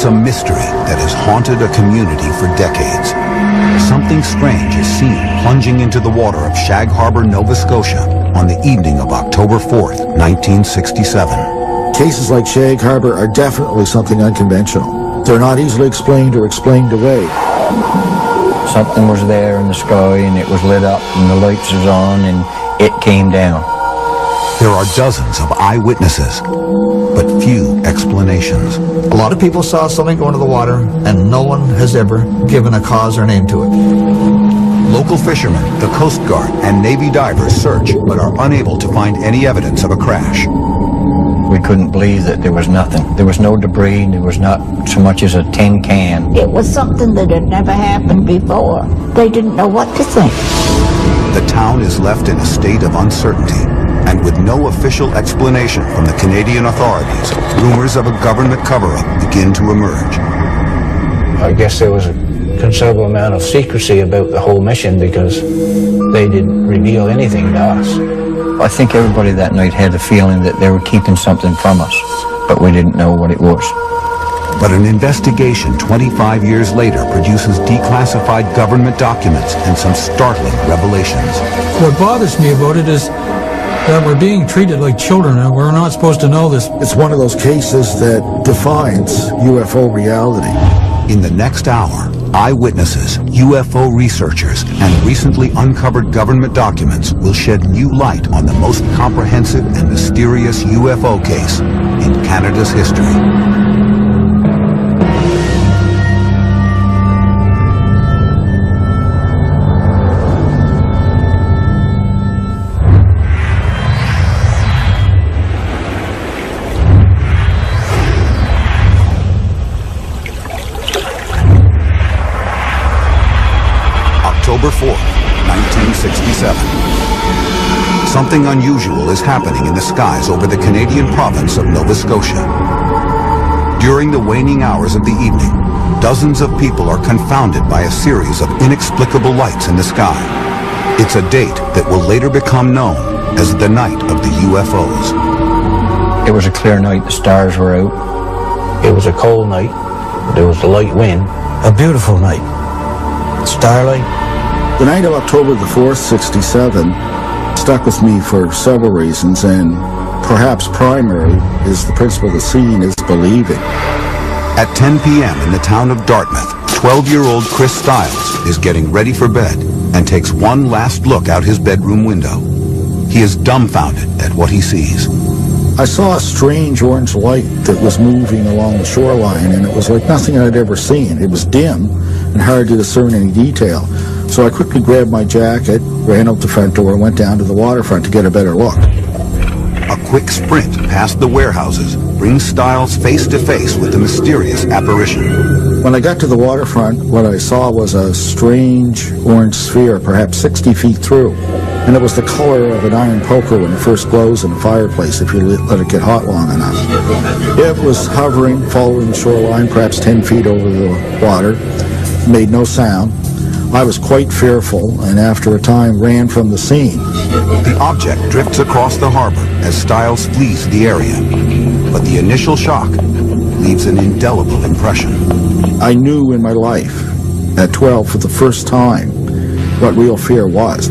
It's a mystery that has haunted a community for decades. Something strange is seen plunging into the water of Shag Harbor, Nova Scotia on the evening of October 4th, 1967. Cases like Shag Harbor are definitely something unconventional. They're not easily explained or explained away. Something was there in the sky and it was lit up and the lights was on and it came down. There are dozens of eyewitnesses, but few explanations. A lot of people saw something go into the water, and no one has ever given a cause or name to it. Local fishermen, the Coast Guard, and Navy divers search, but are unable to find any evidence of a crash. We couldn't believe that there was nothing. There was no debris, there was not so much as a tin can. It was something that had never happened before. They didn't know what to think. The town is left in a state of uncertainty, and with no official explanation from the Canadian authorities, rumors of a government cover-up begin to emerge. I guess there was a considerable amount of secrecy about the whole mission because they didn't reveal anything to us. I think everybody that night had the feeling that they were keeping something from us, but we didn't know what it was. But an investigation 25 years later produces declassified government documents and some startling revelations. What bothers me about it is that we're being treated like children and we're not supposed to know this. It's one of those cases that defines UFO reality. In the next hour, eyewitnesses, UFO researchers, and recently uncovered government documents will shed new light on the most comprehensive and mysterious UFO case in Canada's history. October 4th, 1967. Something unusual is happening in the skies over the Canadian province of Nova Scotia. During the waning hours of the evening, dozens of people are confounded by a series of inexplicable lights in the sky. It's a date that will later become known as the Night of the UFOs. It was a clear night, the stars were out. It was a cold night, there was a light wind. A beautiful night. Starlight. The night of October the 4th, 67, stuck with me for several reasons, and perhaps primary is the principle that seeing is believing. At 10 p.m. in the town of Dartmouth, 12-year-old Chris Stiles is getting ready for bed and takes one last look out his bedroom window. He is dumbfounded at what he sees. I saw a strange orange light that was moving along the shoreline, and it was like nothing I'd ever seen. It was dim and hard to discern any detail. So I quickly grabbed my jacket, ran out the front door, and went down to the waterfront to get a better look. A quick sprint past the warehouses brings Stiles face to face with the mysterious apparition. When I got to the waterfront, what I saw was a strange orange sphere, perhaps 60 feet through. And it was the color of an iron poker when it first glows in a fireplace if you let it get hot long enough. It was hovering, following the shoreline, perhaps 10 feet over the water, made no sound. I was quite fearful, and after a time ran from the scene. The object drifts across the harbor as Stiles flees the area. But the initial shock leaves an indelible impression. I knew in my life, at 12 for the first time, what real fear was.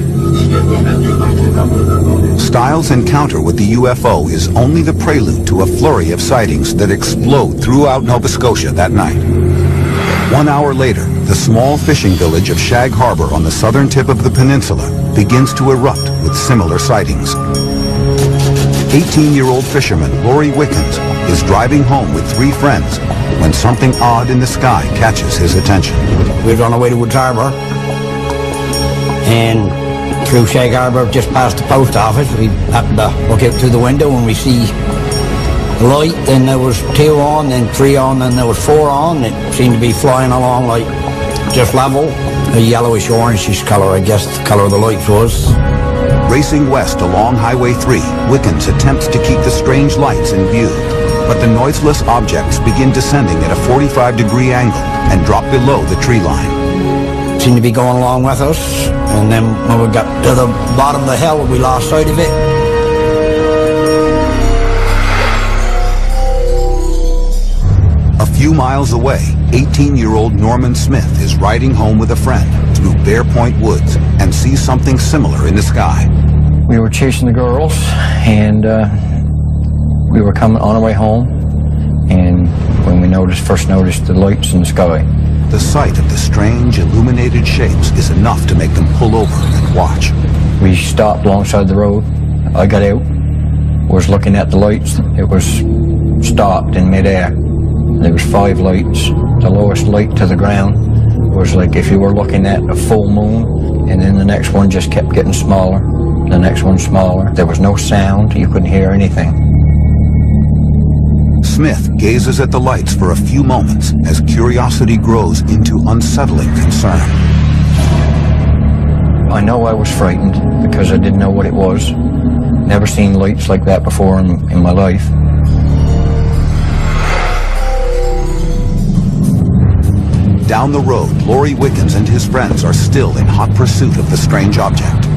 Stiles' encounter with the UFO is only the prelude to a flurry of sightings that explode throughout Nova Scotia that night. 1 hour later, the small fishing village of Shag Harbor on the southern tip of the peninsula begins to erupt with similar sightings. 18-year-old fisherman Rory Wickens is driving home with 3 friends when something odd in the sky catches his attention. We was on our way to Woods Harbor, and through Shag Harbor, just past the post office, we happened to look out through the window and we see the light, then there was 2 on, then 3 on, then there was 4 on. It seemed to be flying along like just level. A yellowish orangish color, I guess the color of the lights was. Racing west along Highway 3, Wickens attempts to keep the strange lights in view. But the noiseless objects begin descending at a 45-degree angle and drop below the tree line. Seemed to be going along with us, and then when we got to the bottom of the hill, we lost sight of it. A few miles away, 18-year-old Norman Smith is riding home with a friend through Bear Point Woods and sees something similar in the sky. We were chasing the girls, and we were coming on our way home, and when we first noticed the lights in the sky. The sight of the strange illuminated shapes is enough to make them pull over and watch. We stopped alongside the road. I got out, was looking at the lights. It was stopped in midair. There was 5 lights. The lowest light to the ground was like if you were looking at a full moon, and then the next one just kept getting smaller, the next one smaller. There was no sound. You couldn't hear anything. Smith gazes at the lights for a few moments as curiosity grows into unsettling concern. I know I was frightened because I didn't know what it was. Never seen lights like that before in my life. Down the road, Laurie Wickens and his friends are still in hot pursuit of the strange object.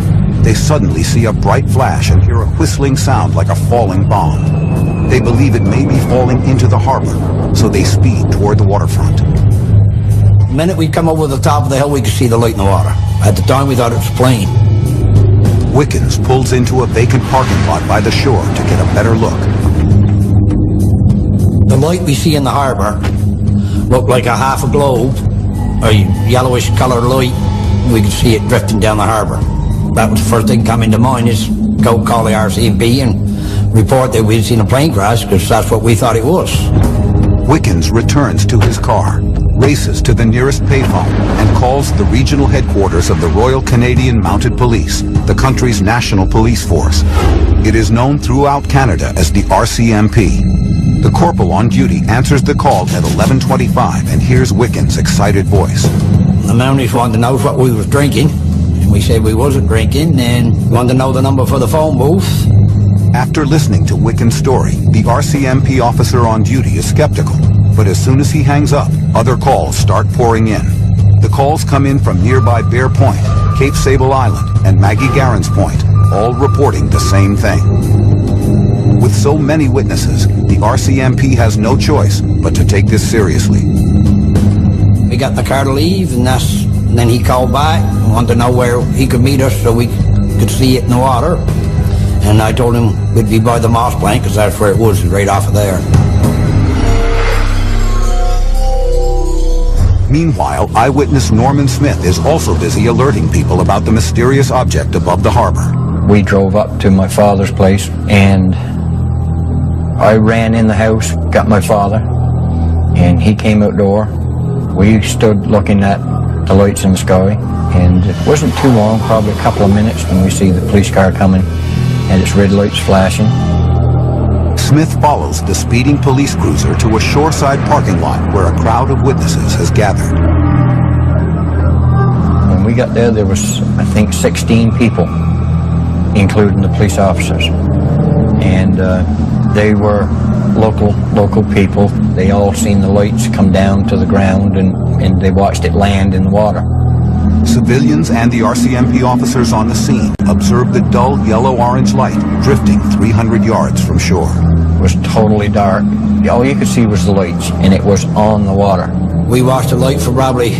They suddenly see a bright flash and hear a whistling sound like a falling bomb. They believe it may be falling into the harbor, so they speed toward the waterfront. The minute we come over the top of the hill, we could see the light in the water. At the time, we thought it was a plane. Wickens pulls into a vacant parking lot by the shore to get a better look. The light we see in the harbor looked like a half a globe, a yellowish coloured light. We could see it drifting down the harbor. That was the first thing coming to mind, is go call the RCMP and report that we'd seen a plane crash, because that's what we thought it was. Wickens returns to his car, races to the nearest payphone, and calls the regional headquarters of the Royal Canadian Mounted Police, the country's national police force. It is known throughout Canada as the RCMP. The corporal on duty answers the call at 11:25 and hears Wickens' excited voice. The Mounties wanted to know what we was drinking, and we said we wasn't drinking, and wanted to know the number for the phone booth. After listening to Wickens' story, the RCMP officer on duty is skeptical, but as soon as he hangs up, other calls start pouring in. The calls come in from nearby Bear Point, Cape Sable Island, and Maggie Garren's Point, all reporting the same thing. With so many witnesses, the RCMP has no choice but to take this seriously. We got in the car to leave, and then he called back and wanted to know where he could meet us so we could see it in the water. And I told him we'd be by the Moss Plank, because that's where it was, right off of there. Meanwhile, eyewitness Norman Smith is also busy alerting people about the mysterious object above the harbor. We drove up to my father's place, and I ran in the house, got my father, and he came outdoor. We stood looking at the lights in the sky, and it wasn't too long, probably a couple of minutes, when we see the police car coming and its red lights flashing. Smith follows the speeding police cruiser to a shoreside parking lot where a crowd of witnesses has gathered. When we got there, there was, I think, 16 people, including the police officers. And they were local people. They all seen the lights come down to the ground, and they watched it land in the water. Civilians and the RCMP officers on the scene observed the dull yellow-orange light drifting 300 yards from shore. It was totally dark. All you could see was the lights, and it was on the water. We watched the light for probably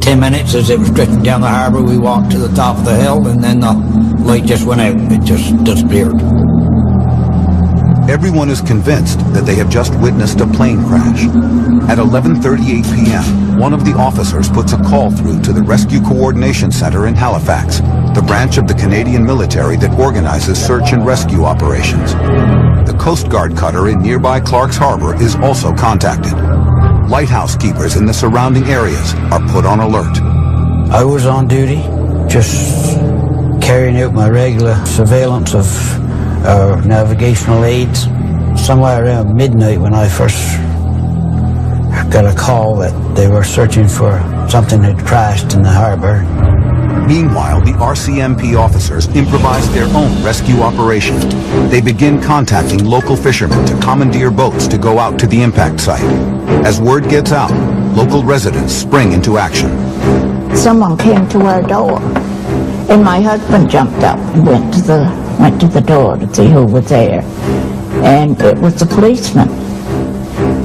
10 minutes as it was drifting down the harbor. We walked to the top of the hill, and then the light just went out. It just disappeared. Everyone is convinced that they have just witnessed a plane crash. At 11:38 p.m., one of the officers puts a call through to the Rescue Coordination Center in Halifax, the branch of the Canadian military that organizes search and rescue operations. The Coast Guard cutter in nearby Clark's Harbor is also contacted. Lighthouse keepers in the surrounding areas are put on alert. I was on duty, just carrying out my regular surveillance of navigational aids. Somewhere around midnight, when I first got a call that they were searching for something that had crashed in the harbor. Meanwhile, the RCMP officers improvise their own rescue operation. They begin contacting local fishermen to commandeer boats to go out to the impact site. As word gets out, local residents spring into action. Someone came to our door, and my husband jumped up and went to the door to see who was there. And it was a policeman.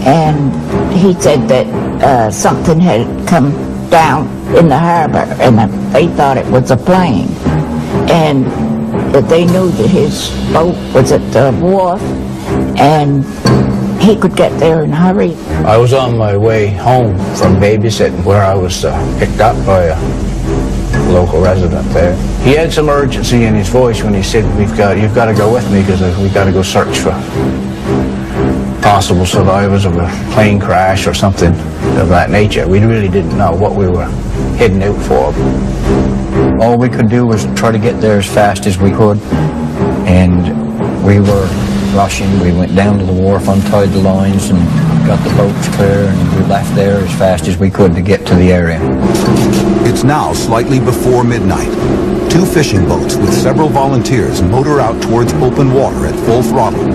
And he said that something had come down in the harbor, and they thought it was a plane, and that they knew that his boat was at the wharf, and he could get there in a hurry. I was on my way home from babysitting where I was picked up by a local resident there. He had some urgency in his voice when he said, you've got to go with me because we've got to go search for possible survivors of a plane crash or something of that nature. We really didn't know what we were heading out for. All we could do was try to get there as fast as we could, and we were rushing. We went down to the wharf, untied the lines, and got the boats clear, and we left there as fast as we could to get to the area. It's now slightly before midnight. 2 fishing boats with several volunteers motor out towards open water at full throttle.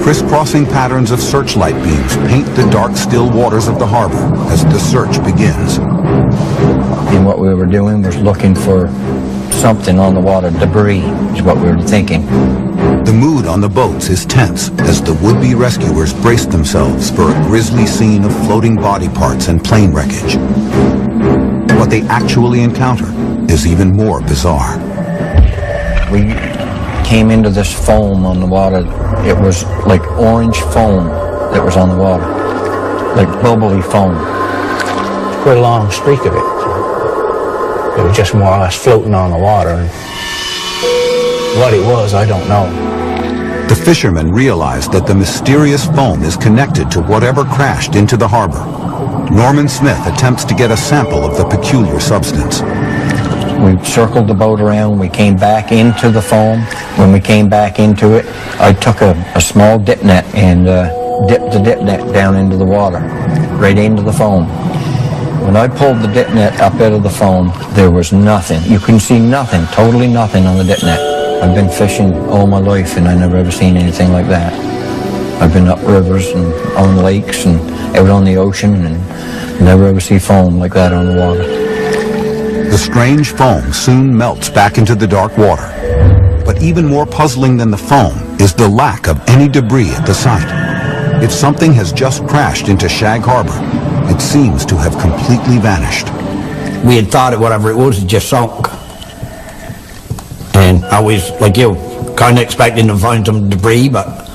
Crisscrossing patterns of searchlight beams paint the dark, still waters of the harbor as the search begins. And what we were doing was looking for something on the water. Debris is what we were thinking. The mood on the boats is tense as the would-be rescuers brace themselves for a grisly scene of floating body parts and plane wreckage. What they actually encounter is even more bizarre. We came into this foam on the water. It was like orange foam that was on the water, like bubbly foam. Quite a long streak of it. It was just more or less floating on the water. And what it was, I don't know. The fishermen realize that the mysterious foam is connected to whatever crashed into the harbor. Norman Smith attempts to get a sample of the peculiar substance. We circled the boat around. We came back into the foam. When we came back into it, I took a small dip net and dipped the dip net down into the water, right into the foam. When I pulled the dip net up out of the foam, there was nothing. You couldn't see nothing, totally nothing on the dip net. I've been fishing all my life, and I never ever seen anything like that. I've been up rivers and on lakes and out on the ocean, and never ever see foam like that on the water. The strange foam soon melts back into the dark water. But even more puzzling than the foam is the lack of any debris at the site. If something has just crashed into Shag Harbor, it seems to have completely vanished. We had thought that whatever it was had just sunk. And I was, like you, kind of expecting to find some debris, but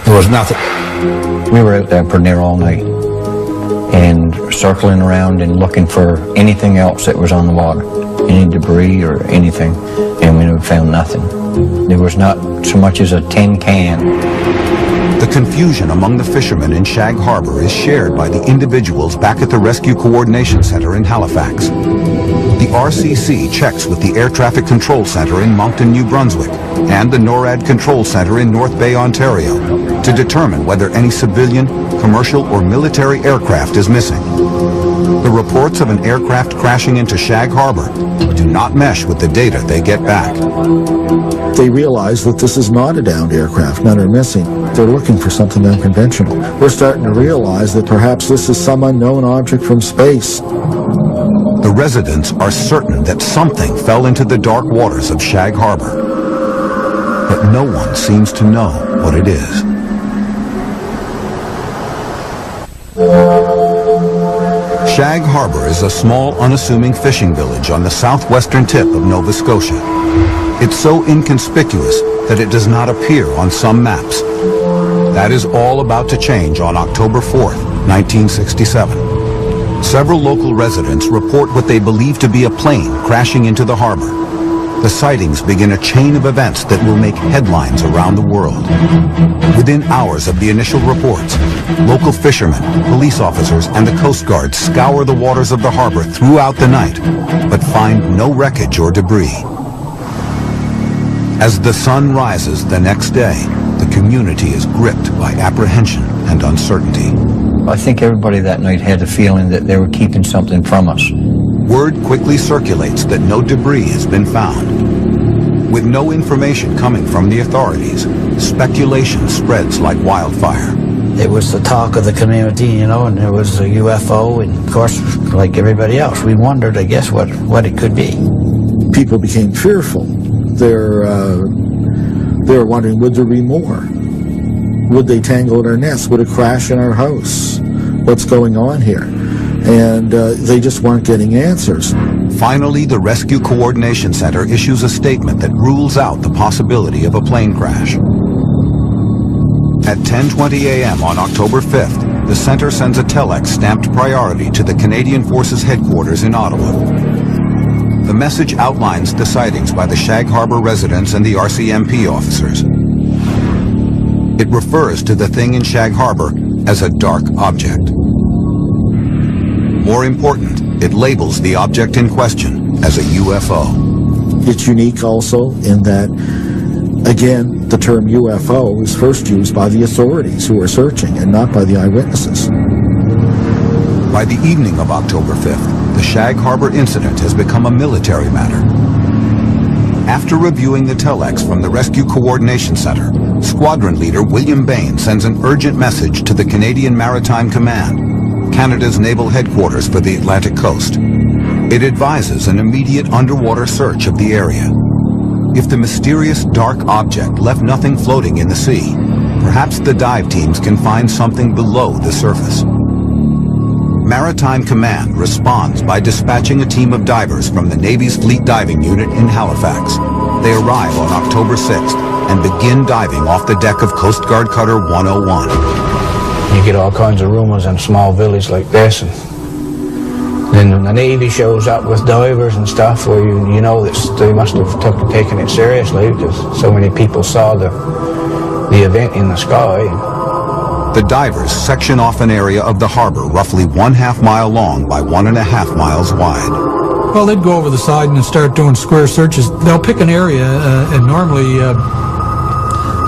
there was nothing. We were out there pretty near all night and circling around and looking for anything else that was on the water, any debris or anything, and we found nothing. There was not so much as a tin can. The confusion among the fishermen in Shag Harbor is shared by the individuals back at the Rescue Coordination Center in Halifax. The RCC checks with the Air Traffic Control Center in Moncton, New Brunswick, and the NORAD Control Center in North Bay, Ontario, to determine whether any civilian, commercial, or military aircraft is missing. The reports of an aircraft crashing into Shag Harbor do not mesh with the data they get back. They realize that this is not a downed aircraft. None are missing. They're looking for something unconventional. We're starting to realize that perhaps this is some unknown object from space. The residents are certain that something fell into the dark waters of Shag Harbor, but no one seems to know what it is. Shag Harbor is a small, unassuming fishing village on the southwestern tip of Nova Scotia. It's so inconspicuous that it does not appear on some maps. That is all about to change on October 4th, 1967. Several local residents report what they believe to be a plane crashing into the harbor. The sightings begin a chain of events that will make headlines around the world. Within hours of the initial reports, local fishermen, police officers, and the Coast Guard scour the waters of the harbor throughout the night, but find no wreckage or debris. As the sun rises the next day, the community is gripped by apprehension and uncertainty. I think everybody that night had a feeling that they were keeping something from us. Word quickly circulates that no debris has been found. With no information coming from the authorities, speculation spreads like wildfire. It was the talk of the community, you know, and there was a UFO, and of course, like everybody else, we wondered, I guess, what it could be. People became fearful. They're wondering, would there be more? Would they tangle in our nest? Would it crash in our house? What's going on here? And they just weren't getting answers. Finally, the Rescue Coordination Center issues a statement that rules out the possibility of a plane crash. At 10:20 a.m. on October 5th, the center sends a telex stamped priority to the Canadian Forces headquarters in Ottawa. The message outlines the sightings by the Shag Harbor residents and the RCMP officers. It refers to the thing in Shag Harbor as a dark object. More important, it labels the object in question as a UFO. It's unique also in that, again, the term UFO was first used by the authorities who were searching and not by the eyewitnesses. By the evening of October 5th, the Shag Harbor incident has become a military matter. After reviewing the telex from the Rescue Coordination Center, Squadron Leader William Bain sends an urgent message to the Canadian Maritime Command, Canada's naval headquarters for the Atlantic coast. It advises an immediate underwater search of the area. If the mysterious dark object left nothing floating in the sea, perhaps the dive teams can find something below the surface. Maritime Command responds by dispatching a team of divers from the Navy's Fleet Diving Unit in Halifax. They arrive on October 6th and begin diving off the deck of Coast Guard Cutter 101. You get all kinds of rumors in a small village like this, and then when the Navy shows up with divers and stuff, where you know that they must have taken it seriously because so many people saw the event in the sky. The divers section off an area of the harbor roughly 1/2 mile long by 1.5 miles wide. Well, they'd go over the side and start doing square searches. They'll pick an area and normally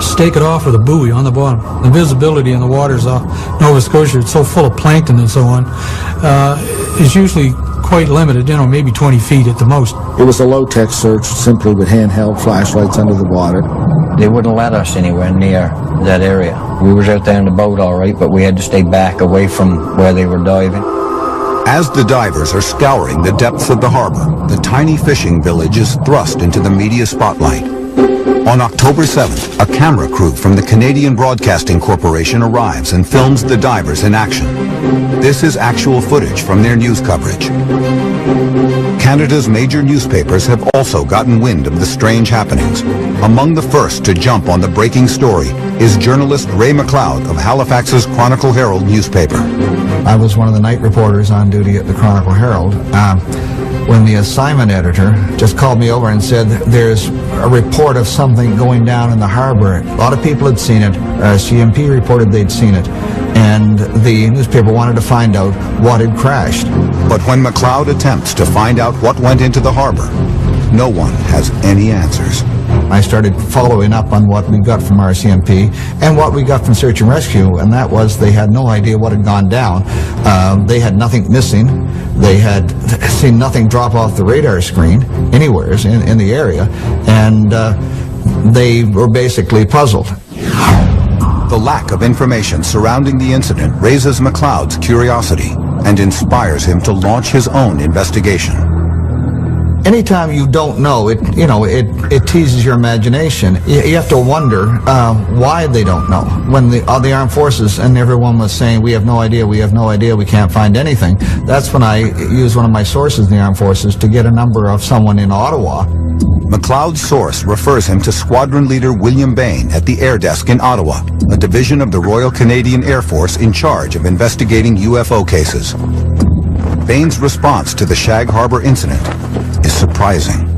stake it off with a buoy on the bottom. The visibility in the waters off Nova Scotia, it's so full of plankton and so on, is usually quite limited, maybe 20 feet at the most. It was a low-tech search, simply with handheld flashlights under the water. They wouldn't let us anywhere near that area. We was out there in the boat all right, but we had to stay back away from where they were diving. As the divers are scouring the depths of the harbor, the tiny fishing village is thrust into the media spotlight. On October 7th, a camera crew from the Canadian Broadcasting Corporation arrives and films the divers in action. This is actual footage from their news coverage. Canada's major newspapers have also gotten wind of the strange happenings. Among the first to jump on the breaking story is journalist Ray McLeod of Halifax's Chronicle Herald newspaper. I was one of the night reporters on duty at the Chronicle Herald. When the assignment editor just called me over and said there's a report of something going down in the harbor. A lot of people had seen it. CMP reported they'd seen it. And the newspaper wanted to find out what had crashed. But when McLeod attempts to find out what went into the harbor, no one has any answers. I started following up on what we got from RCMP and what we got from Search and Rescue, and that was they had no idea what had gone down. They had nothing missing. They had seen nothing drop off the radar screen anywhere in the area, and they were basically puzzled. The lack of information surrounding the incident raises McLeod's curiosity and inspires him to launch his own investigation. Anytime you don't know, it teases your imagination. You have to wonder why they don't know. When the armed forces and everyone was saying, we have no idea, we can't find anything, that's when I used one of my sources in the armed forces to get a number of someone in Ottawa. McLeod's source refers him to Squadron Leader William Bain at the Air Desk in Ottawa, a division of the Royal Canadian Air Force in charge of investigating UFO cases. Bain's response to the Shag Harbor incident is surprising.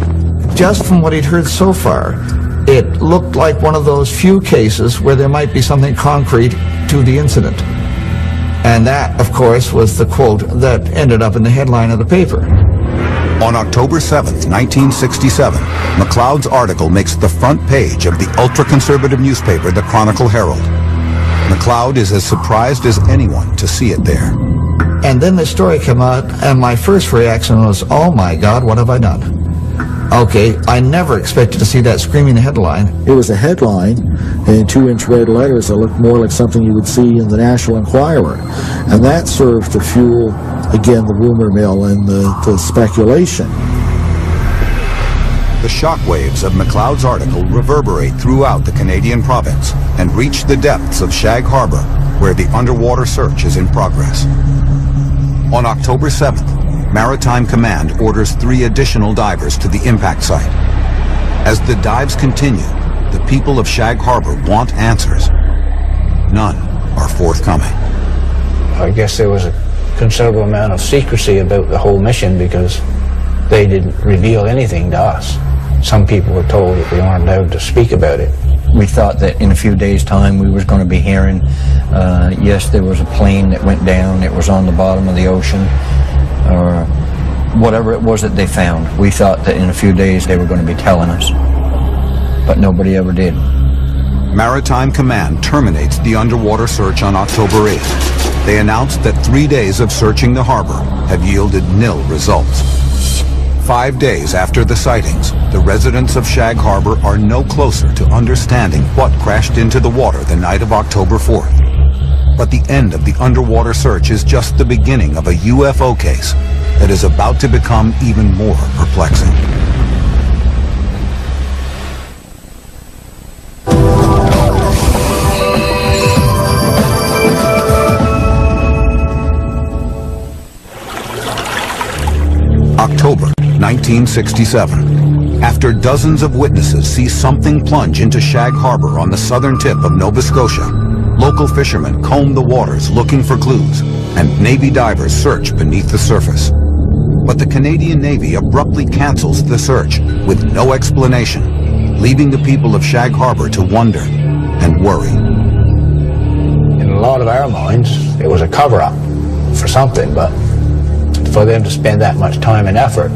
Just from what he'd heard so far, it looked like one of those few cases where there might be something concrete to the incident. And that, of course, was the quote that ended up in the headline of the paper. On October 7th, 1967, McLeod's article makes the front page of the ultra-conservative newspaper, the Chronicle Herald. McLeod is as surprised as anyone to see it there. And then the story came out, and my first reaction was, oh my God, what have I done? Okay, I never expected to see that screaming headline. It was a headline in 2-inch red letters that looked more like something you would see in the National Enquirer. And that served to fuel, again, the rumor mill and the speculation. The shockwaves of McLeod's article reverberate throughout the Canadian province and reach the depths of Shag Harbor, where the underwater search is in progress. On October 7th, Maritime Command orders 3 additional divers to the impact site. As the dives continue, the people of Shag Harbor want answers. None are forthcoming. I guess there was a considerable amount of secrecy about the whole mission because they didn't reveal anything to us. Some people were told that we weren't allowed to speak about it. We thought that in a few days' time we was going to be hearing, yes, there was a plane that went down, it was on the bottom of the ocean, or whatever it was that they found. We thought that in a few days they were going to be telling us, but nobody ever did. Maritime Command terminates the underwater search on October 8th. They announced that 3 days of searching the harbor have yielded nil results. 5 days after the sightings, the residents of Shag Harbor are no closer to understanding what crashed into the water the night of October 4th. But the end of the underwater search is just the beginning of a UFO case that is about to become even more perplexing. October 1967. After dozens of witnesses see something plunge into Shag Harbor on the southern tip of Nova Scotia, local fishermen comb the waters looking for clues, and Navy divers search beneath the surface. But the Canadian Navy abruptly cancels the search with no explanation, leaving the people of Shag Harbor to wonder and worry. In a lot of our minds, it was a cover-up for something, but for them to spend that much time and effort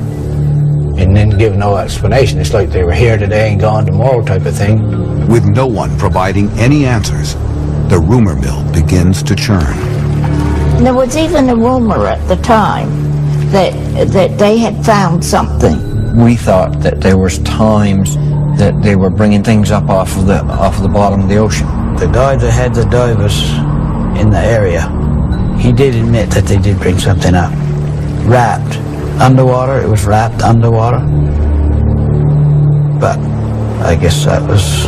and then give no explanation, it's like they were here today and gone tomorrow type of thing. With no one providing any answers, the rumor mill begins to churn. There was even a rumor at the time that they had found something. We thought that there was times that they were bringing things up off of the bottom of the ocean. The guy that had the divers in the area, he did admit that they did bring something up. Wrapped underwater, it was wrapped underwater. But I guess that was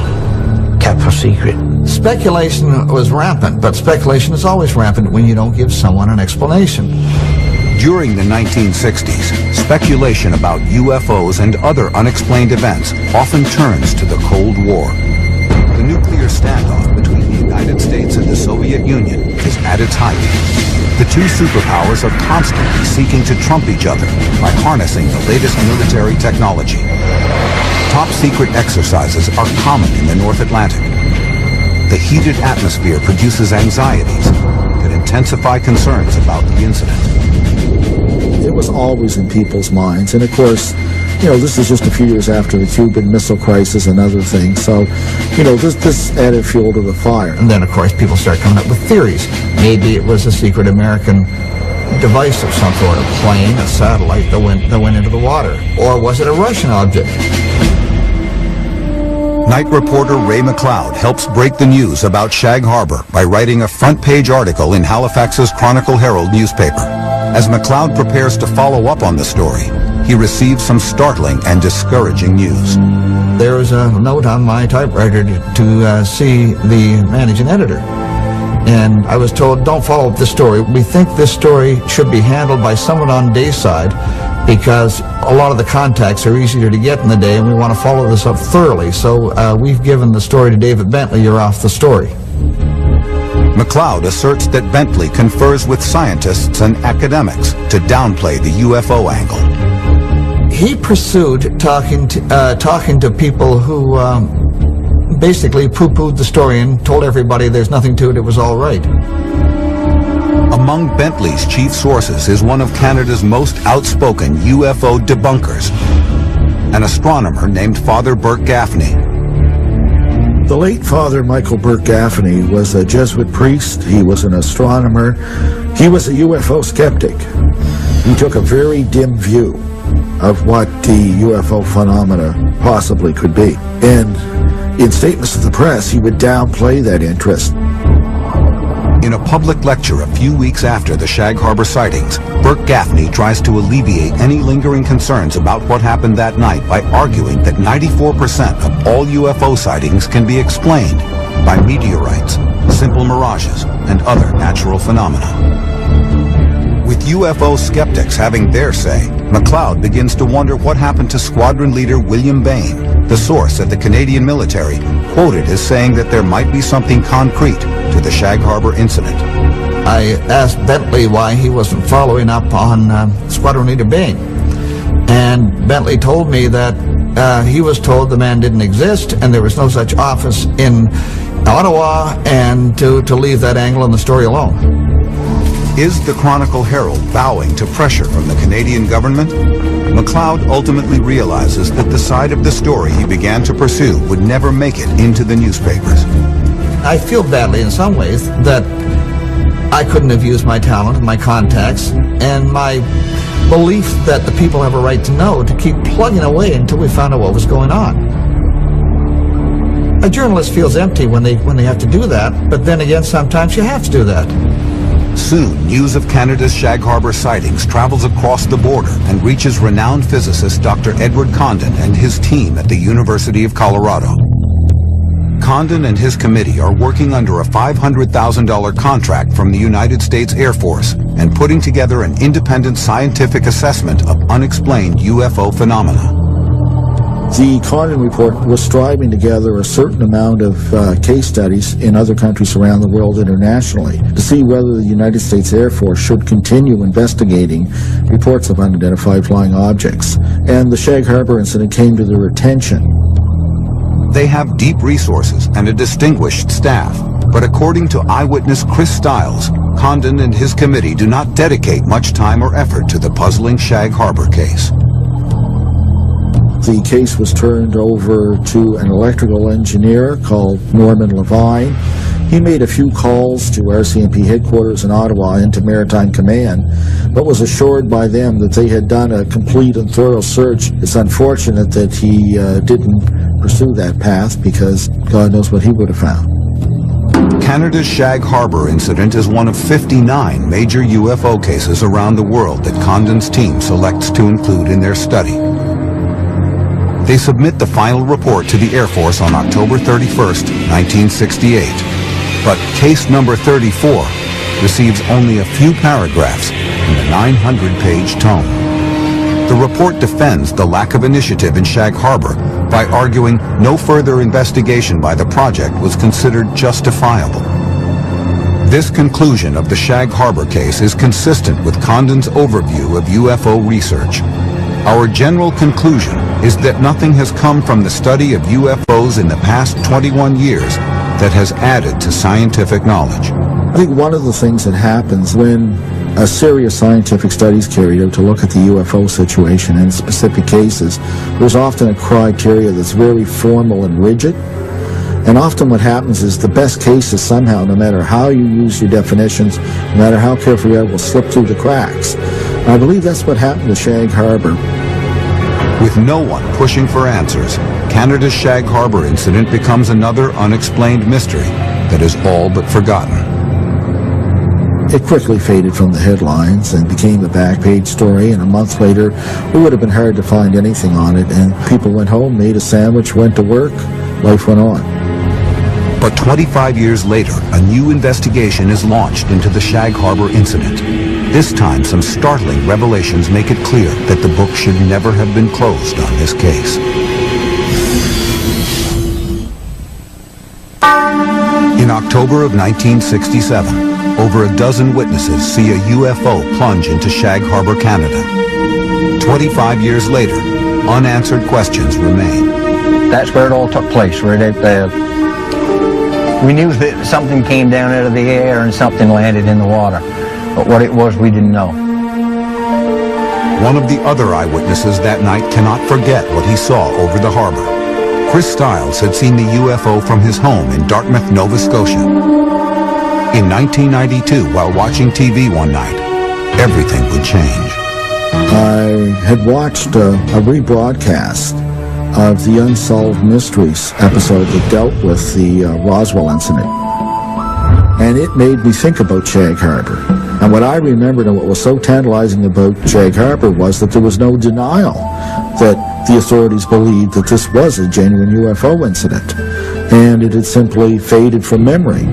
kept for secret. Speculation was rampant, but speculation is always rampant when you don't give someone an explanation. During the 1960s, speculation about UFOs and other unexplained events often turns to the Cold War. The nuclear standoff between the United States and the Soviet Union is at its height. The two superpowers are constantly seeking to trump each other by harnessing the latest military technology. Top-secret exercises are common in the North Atlantic. The heated atmosphere produces anxieties that intensify concerns about the incident. It was always in people's minds, and of course, this is just a few years after the Cuban Missile Crisis and other things, so, this added fuel to the fire. And then, of course, people start coming up with theories. Maybe it was a secret American device of some sort, a plane, a satellite that went into the water. Or was it a Russian object? Night reporter Ray McLeod helps break the news about Shag Harbor by writing a front-page article in Halifax's Chronicle Herald newspaper. As McLeod prepares to follow up on the story, he receives some startling and discouraging news. There was a note on my typewriter to see the managing editor. And I was told, don't follow up this story. We think this story should be handled by someone on Dayside because a lot of the contacts are easier to get in the day and we want to follow this up thoroughly. So we've given the story to David Bentley. You're off the story. McLeod asserts that Bentley confers with scientists and academics to downplay the UFO angle. He pursued talking to people who basically poo-pooed the story and told everybody there's nothing to it, it was all right. Among Bentley's chief sources is one of Canada's most outspoken UFO debunkers, an astronomer named Father Burt Gaffney. The late Father Michael Burt Gaffney was a Jesuit priest. He was an astronomer. He was a UFO skeptic. He took a very dim view of what the UFO phenomena possibly could be. And in statements to the press, he would downplay that interest. In a public lecture a few weeks after the Shag Harbor sightings, Burt Gaffney tries to alleviate any lingering concerns about what happened that night by arguing that 94% of all UFO sightings can be explained by meteorites, simple mirages, and other natural phenomena. With UFO skeptics having their say, McLeod begins to wonder what happened to Squadron Leader William Bain, the source at the Canadian military, quoted as saying that there might be something concrete to the Shag Harbor incident. I asked Bentley why he wasn't following up on Squadron Leader Bain. And Bentley told me that he was told the man didn't exist and there was no such office in Ottawa, and to leave that angle in the story alone. Is the Chronicle Herald bowing to pressure from the Canadian government? McLeod ultimately realizes that the side of the story he began to pursue would never make it into the newspapers. I feel badly in some ways that I couldn't have used my talent and my contacts and my belief that the people have a right to know to keep plugging away until we found out what was going on. A journalist feels empty when they have to do that, but then again, sometimes you have to do that. Soon, news of Canada's Shag Harbor sightings travels across the border and reaches renowned physicist Dr. Edward Condon and his team at the University of Colorado. Condon and his committee are working under a $500,000 contract from the United States Air Force and putting together an independent scientific assessment of unexplained UFO phenomena. The Condon report was striving to gather a certain amount of case studies in other countries around the world internationally to see whether the United States Air Force should continue investigating reports of unidentified flying objects. And the Shag Harbor incident came to their attention. They have deep resources and a distinguished staff, but according to eyewitness Chris Stiles, Condon and his committee do not dedicate much time or effort to the puzzling Shag Harbor case. The case was turned over to an electrical engineer called Norman Levine. He made a few calls to RCMP headquarters in Ottawa and to Maritime Command, but was assured by them that they had done a complete and thorough search. It's unfortunate that he didn't pursue that path, because God knows what he would have found. Canada's Shag Harbor incident is one of 59 major UFO cases around the world that Condon's team selects to include in their study. They submit the final report to the Air Force on October 31st, 1968. But case number 34 receives only a few paragraphs in a 900-page tome. The report defends the lack of initiative in Shag Harbor by arguing no further investigation by the project was considered justifiable. This conclusion of the Shag Harbor case is consistent with Condon's overview of UFO research. Our general conclusion is that nothing has come from the study of UFOs in the past 21 years that has added to scientific knowledge. I think one of the things that happens when a serious scientific study is carried out to look at the UFO situation in specific cases, there's often a criteria that's very formal and rigid. And often what happens is the best cases somehow, no matter how you use your definitions, no matter how careful you are, will slip through the cracks. And I believe that's what happened to Shag Harbor. With no one pushing for answers, Canada's Shag Harbor incident becomes another unexplained mystery that is all but forgotten. It quickly faded from the headlines and became a back-page story, and a month later it would have been hard to find anything on it, and people went home, made a sandwich, went to work, life went on. But 25 years later, a new investigation is launched into the Shag Harbor incident. This time, some startling revelations make it clear that the book should never have been closed on this case. In October of 1967, over a dozen witnesses see a UFO plunge into Shag Harbor, Canada. 25 years later, unanswered questions remain. That's where it all took place, right out there. We knew that something came down out of the air and something landed in the water. But what it was, we didn't know. One of the other eyewitnesses that night cannot forget what he saw over the harbor. Chris Stiles had seen the UFO from his home in Dartmouth, Nova Scotia. In 1992, while watching TV one night, everything would change. I had watched a rebroadcast of the Unsolved Mysteries episode that dealt with the Roswell incident. and it made me think about Shag Harbor. And what I remembered and what was so tantalizing about Shag Harbor was that there was no denial that the authorities believed that this was a genuine UFO incident, and it had simply faded from memory.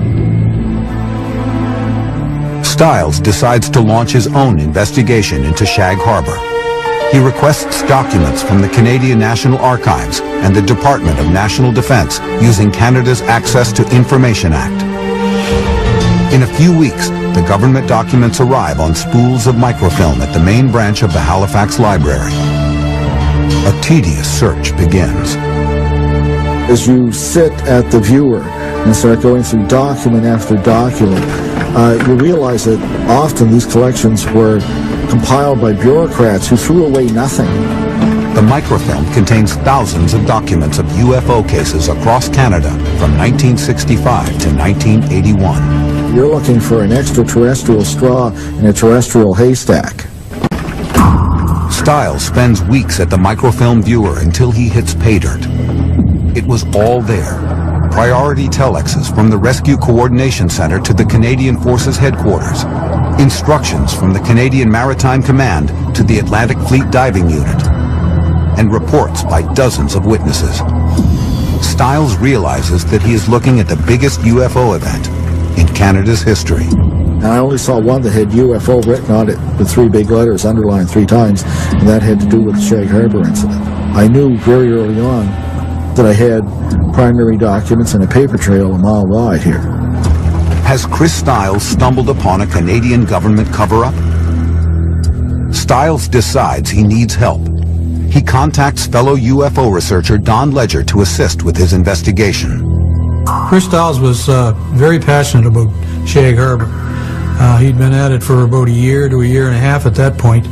Stiles decides to launch his own investigation into Shag Harbor. He requests documents from the Canadian National Archives and the Department of National Defence using Canada's Access to Information Act. In a few weeks, the government documents arrive on spools of microfilm at the main branch of the Halifax Library. A tedious search begins. As you sit at the viewer and start going through document after document, you realize that often these collections were compiled by bureaucrats who threw away nothing. The microfilm contains thousands of documents of UFO cases across Canada from 1965 to 1981. You're looking for an extraterrestrial straw in a terrestrial haystack. Stiles spends weeks at the microfilm viewer until he hits pay dirt. It was all there. Priority telexes from the Rescue Coordination Center to the Canadian Forces Headquarters. Instructions from the Canadian Maritime Command to the Atlantic Fleet Diving Unit. And reports by dozens of witnesses. Stiles realizes that he is looking at the biggest UFO event in Canada's history. And I only saw one that had UFO written on it with 3 big letters, underlined 3 times, and that had to do with the Shag Harbor incident. I knew very early on that I had primary documents and a paper trail a mile wide here. Has Chris Stiles stumbled upon a Canadian government cover-up? Stiles decides he needs help. He contacts fellow UFO researcher Don Ledger to assist with his investigation. Chris Stiles was very passionate about Shag Harbor. He'd been at it for about a year to a year and a half at that point,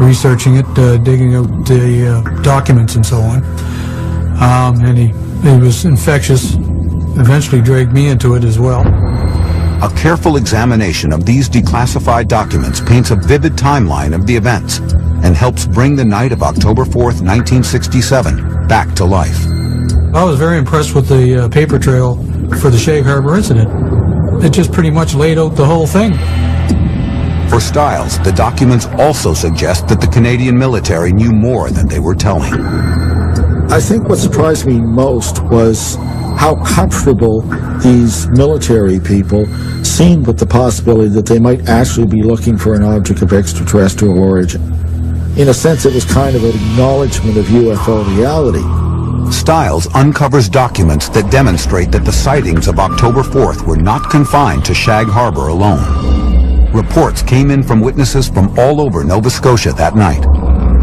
researching it, digging out the documents and so on. And he was infectious, eventually dragged me into it as well. A careful examination of these declassified documents paints a vivid timeline of the events and helps bring the night of October 4th, 1967 back to life. I was very impressed with the paper trail for the Shag Harbor incident. It just pretty much laid out the whole thing. For Stiles, the documents also suggest that the Canadian military knew more than they were telling. I think what surprised me most was how comfortable these military people seemed with the possibility that they might actually be looking for an object of extraterrestrial origin. In a sense, it was kind of an acknowledgement of UFO reality. Stiles uncovers documents that demonstrate that the sightings of October 4th were not confined to Shag Harbor alone. Reports came in from witnesses from all over Nova Scotia that night.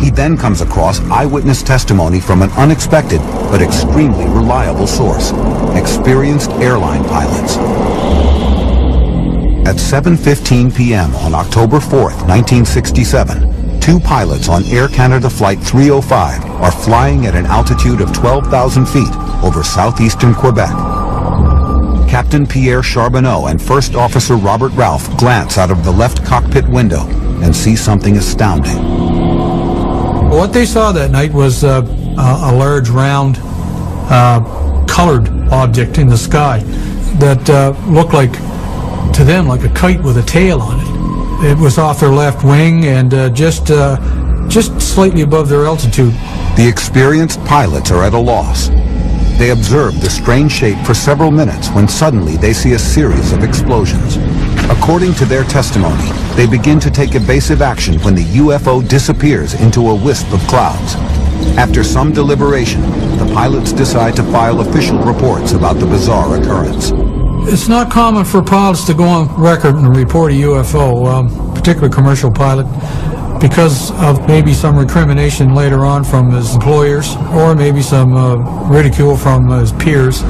He then comes across eyewitness testimony from an unexpected but extremely reliable source, experienced airline pilots. At 7:15 p.m. on October 4th, 1967, 2 pilots on Air Canada Flight 305 are flying at an altitude of 12,000 feet over southeastern Quebec. Captain Pierre Charbonneau and First Officer Robert Ralph glance out of the left cockpit window and see something astounding. What they saw that night was a large, round, colored object in the sky that looked like, to them, like a kite with a tail on it. It was off their left wing and just slightly above their altitude. The experienced pilots are at a loss. They observe the strange shape for several minutes when suddenly they see a series of explosions. According to their testimony, they begin to take evasive action when the UFO disappears into a wisp of clouds. After some deliberation, the pilots decide to file official reports about the bizarre occurrence. It's not common for pilots to go on record and report a UFO, particularly commercial pilot, because of maybe some recrimination later on from his employers, or maybe some ridicule from his peers.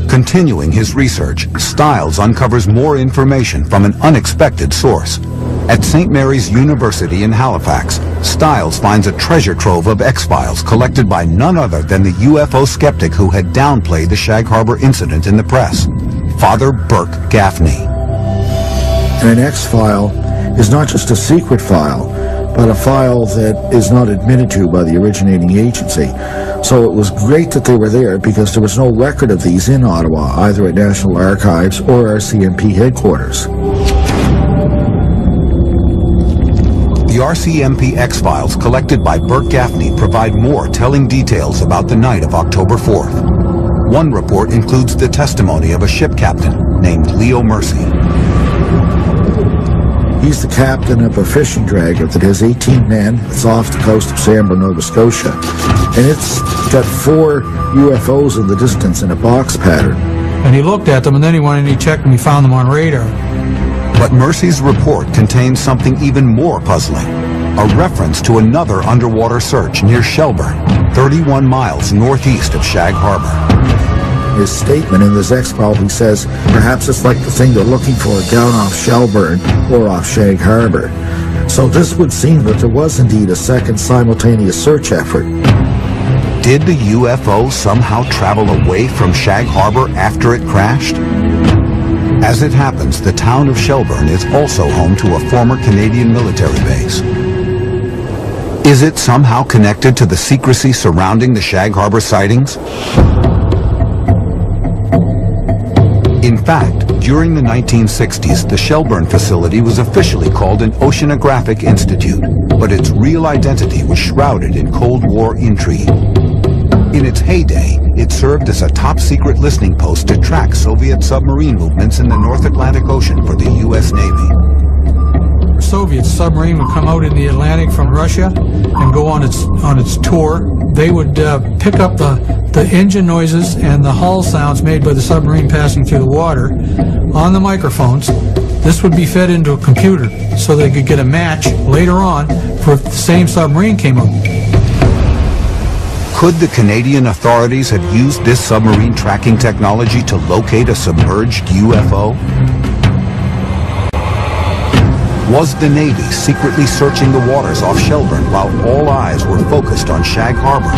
Continuing his research, Stiles uncovers more information from an unexpected source. At St. Mary's University in Halifax, Stiles finds a treasure trove of X-Files collected by none other than the UFO skeptic who had downplayed the Shag Harbor incident in the press, Father Burke Gaffney. And an X-file is not just a secret file, but a file that is not admitted to by the originating agency. So it was great that they were there because there was no record of these in Ottawa, either at National Archives or RCMP headquarters. The RCMP X-Files collected by Burt Gaffney provide more telling details about the night of October 4th. One report includes the testimony of a ship captain named Leo Mercy. He's the captain of a fishing dragger that has 18 men. It's off the coast of Sambor, Nova Scotia. And it's got 4 UFOs in the distance in a box pattern. And he looked at them, and then he went and he checked, and he found them on radar. But Mercy's report contains something even more puzzling. A reference to another underwater search near Shelburne, 31 miles northeast of Shag Harbor. His statement in this X-File, he says, perhaps it's like the thing they're looking for down off Shelburne or off Shag Harbor. So this would seem that there was indeed a second simultaneous search effort. Did the UFO somehow travel away from Shag Harbor after it crashed? As it happens, the town of Shelburne is also home to a former Canadian military base. Is it somehow connected to the secrecy surrounding the Shag Harbor sightings? In fact, during the 1960s, the Shelburne facility was officially called an Oceanographic Institute, but its real identity was shrouded in Cold War intrigue. In its heyday, it served as a top-secret listening post to track Soviet submarine movements in the North Atlantic Ocean for the U.S. Navy. A Soviet submarine would come out in the Atlantic from Russia and go on its tour. They would pick up the engine noises and the hull sounds made by the submarine passing through the water on the microphones. This would be fed into a computer so they could get a match later on for if the same submarine came up. Could the Canadian authorities have used this submarine tracking technology to locate a submerged UFO? Was the Navy secretly searching the waters off Shelburne while all eyes were focused on Shag Harbor?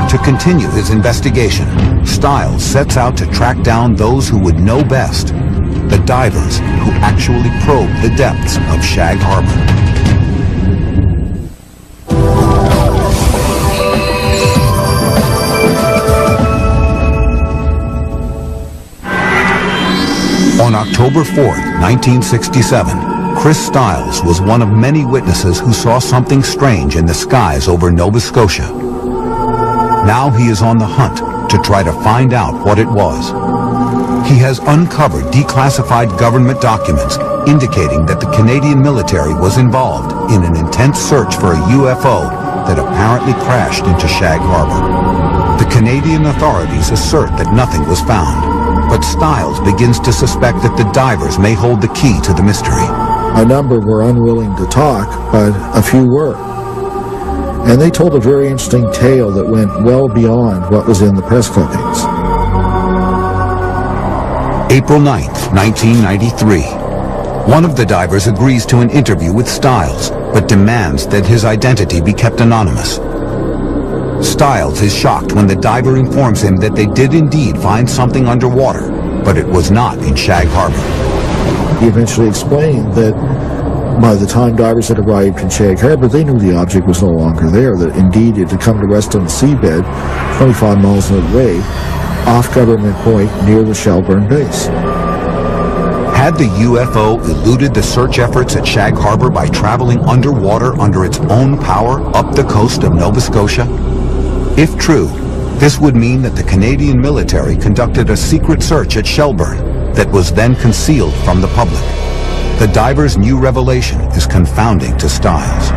To continue his investigation, Stiles sets out to track down those who would know best, the divers who actually probed the depths of Shag Harbor. On October 4th, 1967, Chris Stiles was one of many witnesses who saw something strange in the skies over Nova Scotia. Now he is on the hunt to try to find out what it was. He has uncovered declassified government documents indicating that the Canadian military was involved in an intense search for a UFO that apparently crashed into Shag Harbor. The Canadian authorities assert that nothing was found. But Stiles begins to suspect that the divers may hold the key to the mystery. A number were unwilling to talk, but a few were. And they told a very interesting tale that went well beyond what was in the press clippings. April 9th, 1993. One of the divers agrees to an interview with Stiles, but demands that his identity be kept anonymous. Stiles is shocked when the diver informs him that they did indeed find something underwater, but it was not in Shag Harbor. He eventually explained that by the time divers had arrived in Shag Harbor, they knew the object was no longer there, that indeed it had come to rest on the seabed 25 miles away, off Government Point near the Shelburne base. Had the UFO eluded the search efforts at Shag Harbor by traveling underwater under its own power up the coast of Nova Scotia? If true, this would mean that the Canadian military conducted a secret search at Shelburne that was then concealed from the public. The diver's new revelation is confounding to Stiles.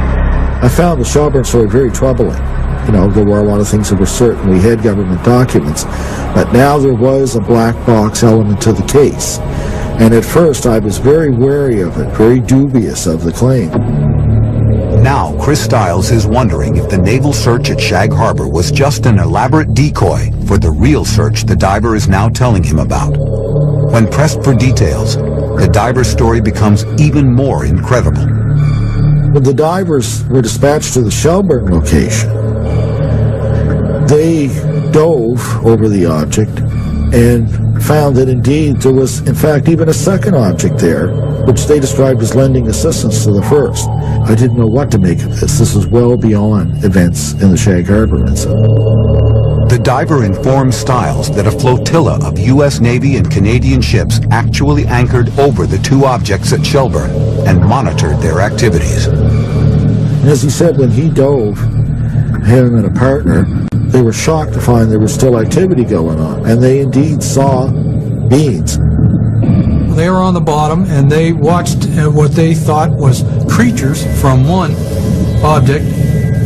I found the Shelburne story very troubling. You know, there were a lot of things that were certain. We had government documents, but now there was a black box element to the case. And at first I was very wary of it, very dubious of the claim. Now, Chris Stiles is wondering if the naval search at Shag Harbor was just an elaborate decoy for the real search the diver is now telling him about. When pressed for details, the diver's story becomes even more incredible. When the divers were dispatched to the Shelburne location, they dove over the object and found that indeed there was, in fact, even a second object there, which they described as lending assistance to the first. I didn't know what to make of this. This is well beyond events in the Shag Harbor incident. The diver informed Stiles that a flotilla of U.S. Navy and Canadian ships actually anchored over the two objects at Shelburne and monitored their activities. And as he said, when he dove, him and a partner, they were shocked to find there was still activity going on, and they indeed saw beings. They were on the bottom, and they watched what they thought was creatures from one object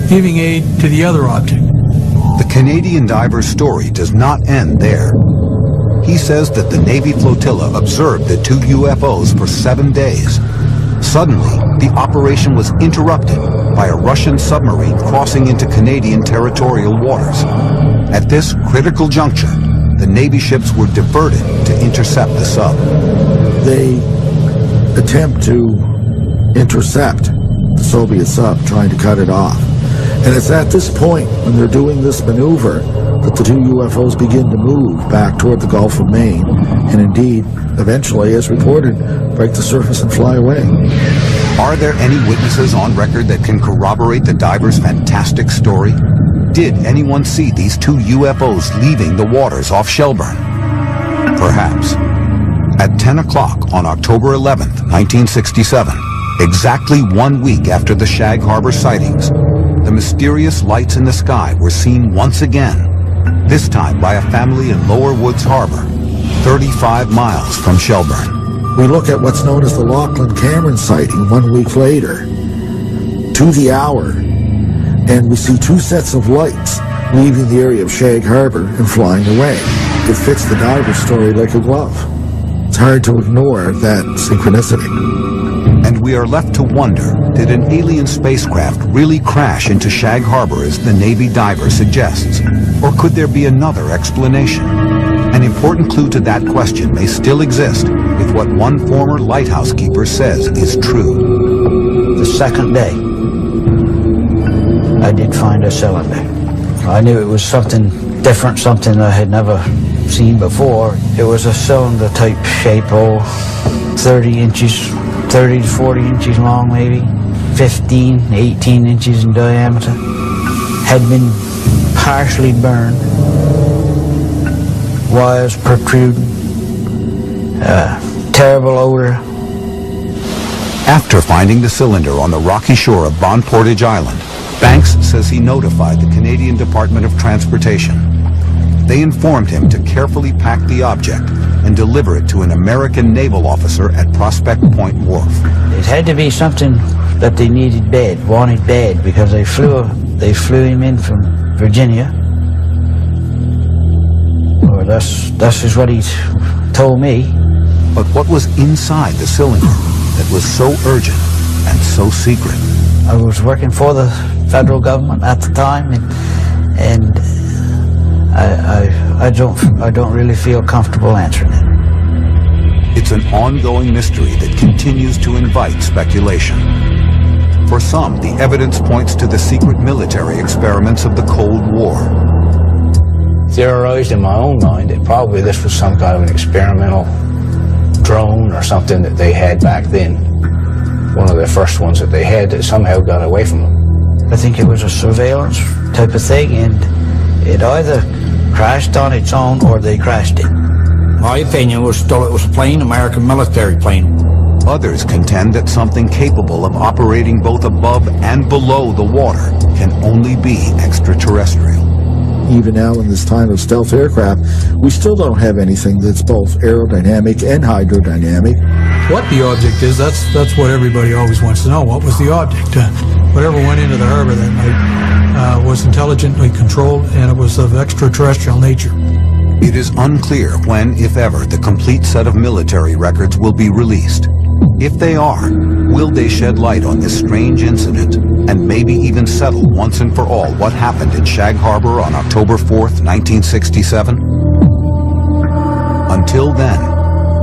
giving aid to the other object. The Canadian diver's story does not end there. He says that the Navy flotilla observed the two UFOs for 7 days. Suddenly, the operation was interrupted by a Russian submarine crossing into Canadian territorial waters. At this critical juncture, the Navy ships were diverted to intercept the sub. They attempt to intercept the Soviet sub, trying to cut it off. And it's at this point, when they're doing this maneuver, that the two UFOs begin to move back toward the Gulf of Maine, and indeed, eventually, as reported, break the surface and fly away. Are there any witnesses on record that can corroborate the diver's fantastic story? Did anyone see these two UFOs leaving the waters off Shelburne? Perhaps. At 10 o'clock on October 11th, 1967, exactly 1 week after the Shag Harbor sightings, the mysterious lights in the sky were seen once again, this time by a family in Lower Woods Harbor, 35 miles from Shelburne. We look at what's known as the Lachlan Cameron sighting 1 week later, to the hour, and we see two sets of lights leaving the area of Shag Harbor and flying away. It fits the diver's story like a glove. It's hard to ignore that synchronicity. And we are left to wonder, did an alien spacecraft really crash into Shag Harbor as the Navy diver suggests? Or could there be another explanation? An important clue to that question may still exist if what one former lighthouse keeper says is true. The second day, I did find a cylinder. I knew it was something different, something I had never seen before. It was a cylinder type shape, 30 inches, 30 to 40 inches long maybe, 15, 18 inches in diameter. Had been partially burned, wires protruding, terrible odor. After finding the cylinder on the rocky shore of Bon Portage Island, Banks says he notified the Canadian Department of Transportation. They informed him to carefully pack the object and deliver it to an American naval officer at Prospect Point Wharf. It had to be something that they needed bad, wanted bad, because they flew him in from Virginia. Or that's just what he told me. But what was inside the cylinder that was so urgent and so secret? I was working for the federal government at the time, and I don't really feel comfortable answering it. It's an ongoing mystery that continues to invite speculation. For some, the evidence points to the secret military experiments of the Cold War. Theorized in my own mind that probably this was some kind of an experimental drone or something that they had back then. One of the first ones that they had that somehow got away from them. I think it was a surveillance type of thing, and it either crashed on its own or they crashed it. My opinion was still it was a plane, American military plane. Others contend that something capable of operating both above and below the water can only be extraterrestrial. Even now in this time of stealth aircraft, we still don't have anything that's both aerodynamic and hydrodynamic. What the object is, that's what everybody always wants to know. What was the object? Whatever went into the harbor that night was intelligently controlled, and it was of extraterrestrial nature. It is unclear when, if ever, the complete set of military records will be released. If they are, will they shed light on this strange incident and maybe even settle once and for all what happened in Shag Harbor on October 4th, 1967? Until then,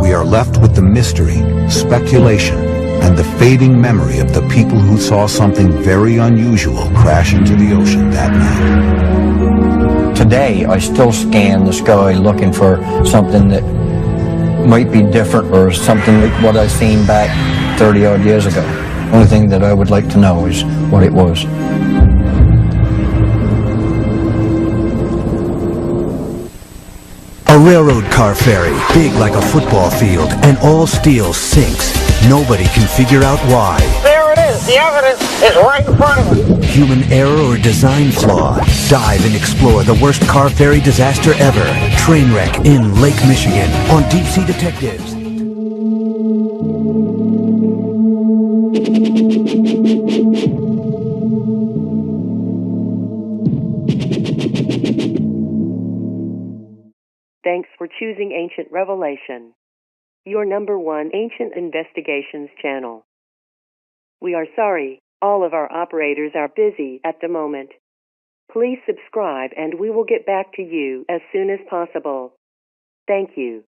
we are left with the mystery, speculation, and the fading memory of the people who saw something very unusual crash into the ocean that night. Today, I still scan the sky looking for something that might be different or something like what I've seen back 30 odd years ago. Only thing that I would like to know is what it was. A railroad car ferry, big like a football field, and all steel sinks. Nobody can figure out why. There it is. The evidence is right in front of us. Human error or design flaw? Dive and explore the worst car ferry disaster ever. Trainwreck in Lake Michigan on Deep Sea Detectives. Thanks for choosing Ancient Revelation, your #1 Ancient Investigations channel. We are sorry, all of our operators are busy at the moment. Please subscribe and we will get back to you as soon as possible. Thank you.